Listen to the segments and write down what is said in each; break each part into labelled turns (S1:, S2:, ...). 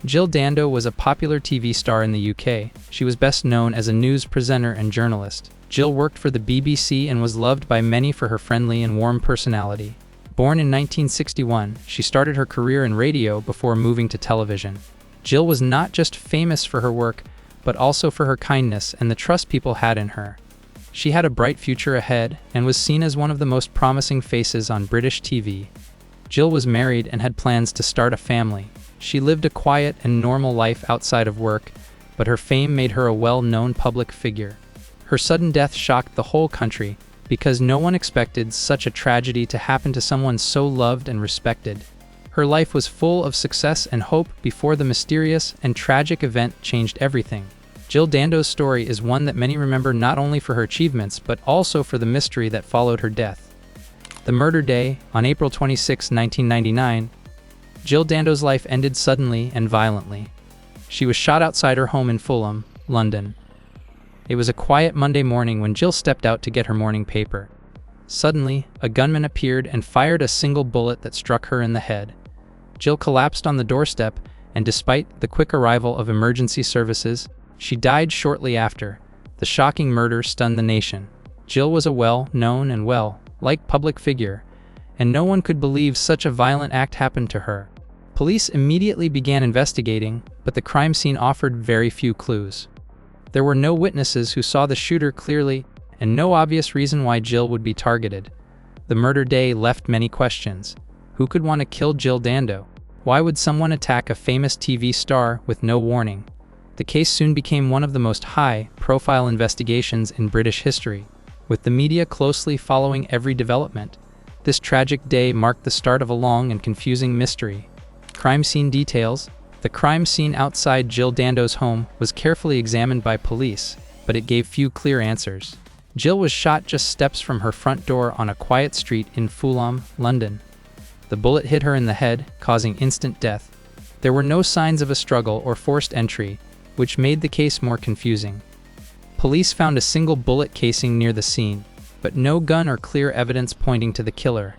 S1: Jill Dando was a popular TV star in the UK. She was best known as a news presenter and journalist. Jill worked for the BBC and was loved by many for her friendly and warm personality. Born in 1961, she started her career in radio before moving to television. Jill was not just famous for her work, but also for her kindness and the trust people had in her. She had a bright future ahead and was seen as one of the most promising faces on British TV. Jill was married and had plans to start a family. She lived a quiet and normal life outside of work, but her fame made her a well-known public figure. Her sudden death shocked the whole country because no one expected such a tragedy to happen to someone so loved and respected. Her life was full of success and hope before the mysterious and tragic event changed everything. Jill Dando's story is one that many remember not only for her achievements but also for the mystery that followed her death. The murder day, on April 26, 1999, Jill Dando's life ended suddenly and violently. She was shot outside her home in Fulham, London. It was a quiet Monday morning when Jill stepped out to get her morning paper. Suddenly, a gunman appeared and fired a single bullet that struck her in the head. Jill collapsed on the doorstep, and despite the quick arrival of emergency services, she died shortly after. The shocking murder stunned the nation. Jill was a well-known and well-liked public figure, and no one could believe such a violent act happened to her. Police immediately began investigating, but the crime scene offered very few clues. There were no witnesses who saw the shooter clearly, and no obvious reason why Jill would be targeted. The murder day left many questions. Who could want to kill Jill Dando? Why would someone attack a famous TV star with no warning? The case soon became one of the most high-profile investigations in British history, with the media closely following every development. This tragic day marked the start of a long and confusing mystery. Crime scene details. The crime scene outside Jill Dando's home was carefully examined by police, but it gave few clear answers. Jill was shot just steps from her front door on a quiet street in Fulham, London. The bullet hit her in the head, causing instant death. There were no signs of a struggle or forced entry, which made the case more confusing. Police found a single bullet casing near the scene, but no gun or clear evidence pointing to the killer.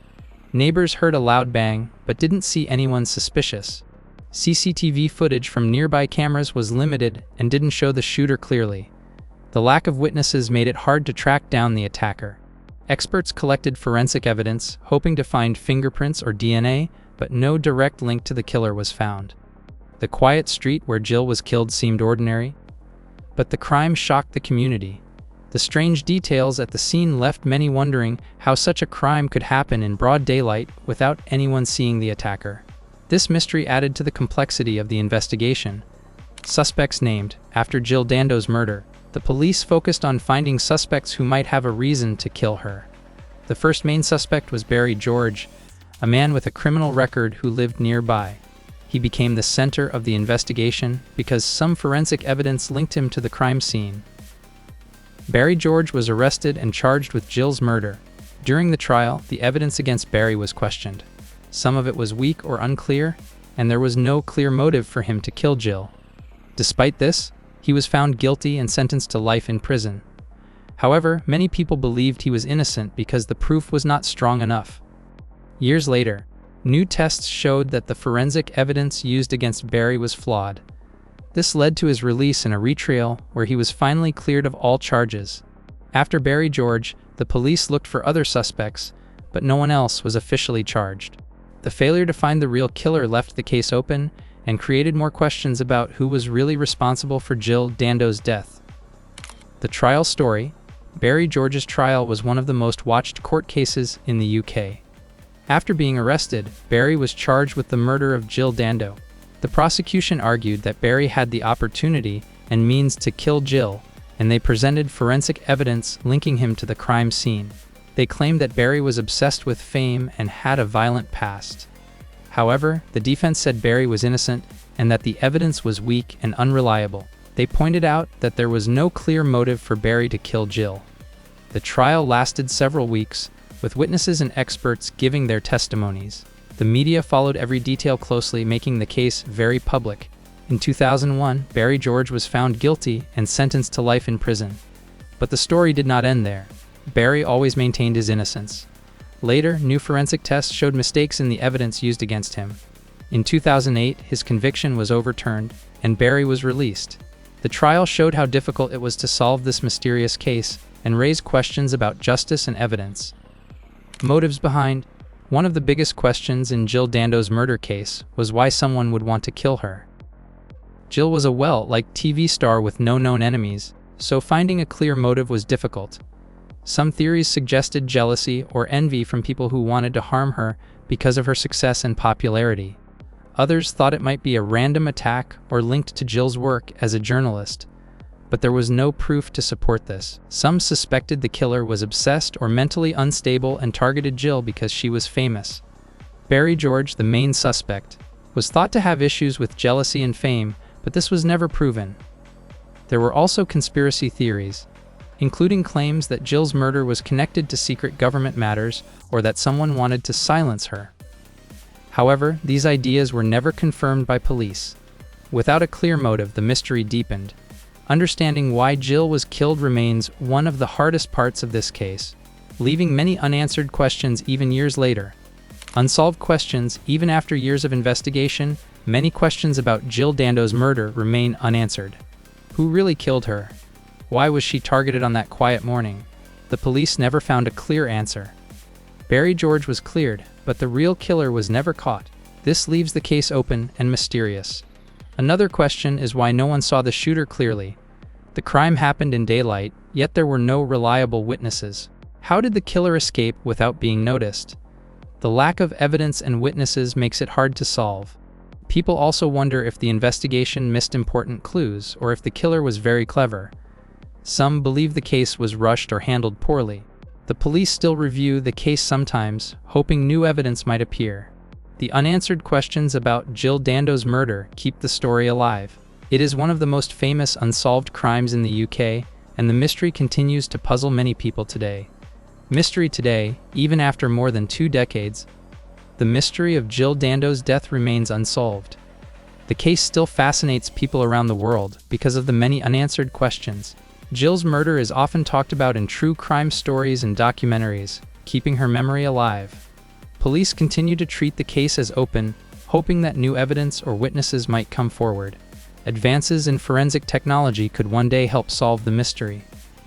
S1: Neighbors heard a loud bang, but didn't see anyone suspicious. CCTV footage from nearby cameras was limited and didn't show the shooter clearly. The lack of witnesses made it hard to track down the attacker. Experts collected forensic evidence, hoping to find fingerprints or DNA, but no direct link to the killer was found. The quiet street where Jill was killed seemed ordinary, but the crime shocked the community. The strange details at the scene left many wondering how such a crime could happen in broad daylight without anyone seeing the attacker. This mystery added to the complexity of the investigation. Suspects named. After Jill Dando's murder, the police focused on finding suspects who might have a reason to kill her. The first main suspect was Barry George, a man with a criminal record who lived nearby. He became the center of the investigation because some forensic evidence linked him to the crime scene. Barry George was arrested and charged with Jill's murder. During the trial, the evidence against Barry was questioned. Some of it was weak or unclear, and there was no clear motive for him to kill Jill. Despite this, he was found guilty and sentenced to life in prison. However, many people believed he was innocent because the proof was not strong enough. Years later, new tests showed that the forensic evidence used against Barry was flawed. This led to his release in a retrial where he was finally cleared of all charges. After Barry George, the police looked for other suspects, but no one else was officially charged. The failure to find the real killer left the case open and created more questions about who was really responsible for Jill Dando's death. The trial story. Barry George's trial was one of the most watched court cases in the UK. After being arrested, Barry was charged with the murder of Jill Dando. The prosecution argued that Barry had the opportunity and means to kill Jill, and they presented forensic evidence linking him to the crime scene. They claimed that Barry was obsessed with fame and had a violent past. However, the defense said Barry was innocent and that the evidence was weak and unreliable. They pointed out that there was no clear motive for Barry to kill Jill. The trial lasted several weeks, with witnesses and experts giving their testimonies. The media followed every detail closely, making the case very public. In 2001, Barry George was found guilty and sentenced to life in prison. But the story did not end there. Barry always maintained his innocence. Later, new forensic tests showed mistakes in the evidence used against him. In 2008, his conviction was overturned, and Barry was released. The trial showed how difficult it was to solve this mysterious case and raised questions about justice and evidence. Motives behind. One of the biggest questions in Jill Dando's murder case was why someone would want to kill her. Jill was a well-liked TV star with no known enemies, so finding a clear motive was difficult. Some theories suggested jealousy or envy from people who wanted to harm her because of her success and popularity. Others thought it might be a random attack or linked to Jill's work as a journalist, but there was no proof to support this. Some suspected the killer was obsessed or mentally unstable and targeted Jill because she was famous. Barry George, the main suspect, was thought to have issues with jealousy and fame, but this was never proven. There were also conspiracy theories, including claims that Jill's murder was connected to secret government matters or that someone wanted to silence her. However, these ideas were never confirmed by police. Without a clear motive, the mystery deepened. Understanding why Jill was killed remains one of the hardest parts of this case, leaving many unanswered questions even years later. Unsolved questions. Even after years of investigation, many questions about Jill Dando's murder remain unanswered. Who really killed her? Why was she targeted on that quiet morning? The police never found a clear answer. Barry George was cleared, but the real killer was never caught. This leaves the case open and mysterious. Another question is why no one saw the shooter clearly. The crime happened in daylight, yet there were no reliable witnesses. How did the killer escape without being noticed? The lack of evidence and witnesses makes it hard to solve. People also wonder if the investigation missed important clues or if the killer was very clever. Some believe the case was rushed or handled poorly. The police still review the case sometimes, hoping new evidence might appear. The unanswered questions about Jill Dando's murder keep the story alive. It is one of the most famous unsolved crimes in the UK, and the mystery continues to puzzle many people today. Mystery today, even after more than 2 decades, the mystery of Jill Dando's death remains unsolved. The case still fascinates people around the world because of the many unanswered questions. Jill's murder is often talked about in true crime stories and documentaries, keeping her memory alive. Police continue to treat the case as open, hoping that new evidence or witnesses might come forward. Advances in forensic technology could one day help solve the mystery.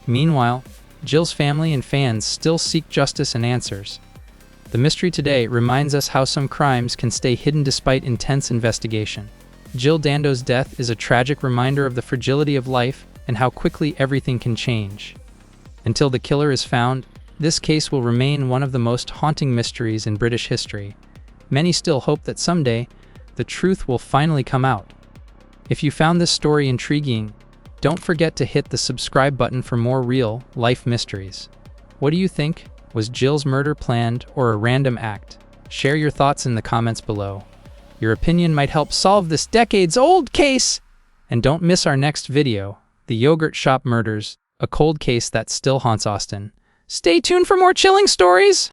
S1: Meanwhile, Jill's family and fans still seek justice and answers. The mystery today reminds us how some crimes can stay hidden despite intense investigation. Jill Dando's death is a tragic reminder of the fragility of life and how quickly everything can change. Until the killer is found, this case will remain one of the most haunting mysteries in British history. Many still hope that someday, the truth will finally come out. If you found this story intriguing, don't forget to hit the subscribe button for more real-life mysteries. What do you think? Was Jill's murder planned or a random act? Share your thoughts in the comments below. Your opinion might help solve this decades-old case! And don't miss our next video, The Yogurt Shop Murders, a cold case that still haunts Austin. Stay tuned for more chilling stories!